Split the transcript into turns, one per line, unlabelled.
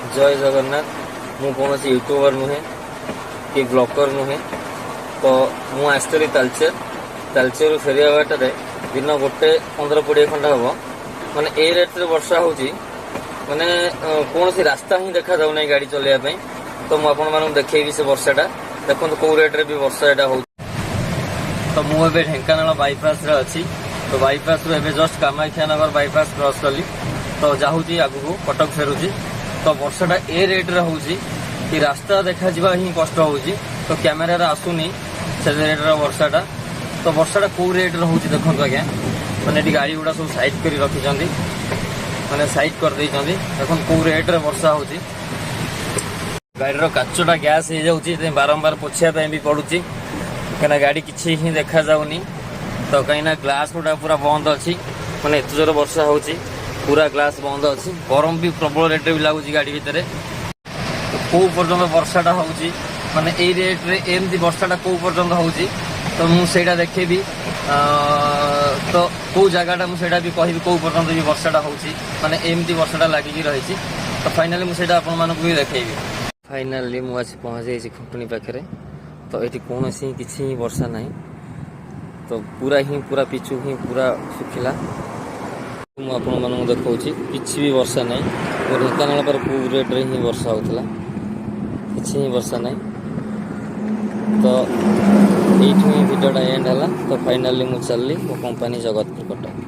जय जगन्नाथ। मु कौन यूट्यूबर नुहे कि ब्लॉगर नुहे। तो मु आसली तालचेर फेरिया बाटे दिन गोटे 15-20 खंडा हम माने ए रेट वर्षा होची माने कौन सी रास्ता ही देखा जाऊ ना गाड़ी चलैया। तो मुझे देखी से वर्षाटा देखो कौ रेट्रे भी वर्षा एटा हो। तो मुझे ढेंकानाल बाईपास अच्छी। तो बाईपास रू एवं जस्ट कामाख्यानगर बाईपास क्रॉस कली तो जाऊँगी आगू कटक फेरुची। तो वर्षाटा ए रेट्रे होची कि रास्ता देखा जा ही कष्ट होची। तो कैमेरा आसुनी से रेट्र वर्षाटा। तो वर्षाटा कौ रेट्रे होची देखो आज्ञा मैंने गाड़ी गुड़ा सब साइड कर रखी मैंने साइड कर देखो कौ रेट्रे वर्षा होची। गाड़ी काचटा गैस हो जाऊँगी बारंबार पोछापी भी पड़ुची कहीं गाड़ी किसी ही देखा जाऊनी। तो कहीं ग्लास गुड़ा पूरा बंद अच्छी मैंने एत जोर वर्षा होची पूरा ग्लास बंद अच्छी। गरम भी प्रबल रेट भी लगुच गाड़ी भितर। कौ पर्यटन वर्षाटा होची माने ए रेट्रे एमती वर्षाटा कौ पर्यटन होची तो मुझे देखेबी। तो कौ जगहटा मुझे भी कहि कौ पर्यटन भी वर्षाटा होची माने एमती वर्षाटा लगिकी रही। तो फाइनाली मुझे आपण भी देखेबी। फाइनाली मुझे पहुँच जाइए खुंटुणी पाखे। तो ये कौन सी किसी वर्षा ना तो पूरा पिचु ही पूरा सुखिला। मुझे देखा किसी भी वर्षा ना ढेंकानाल पर कौ रेट्रे ही वर्षा होता किसी ही वर्षा ना। तो ये भिडियोटा एंड है। तो फाइनाली मुझे चलली मो कंपनी जगतपुर कटक।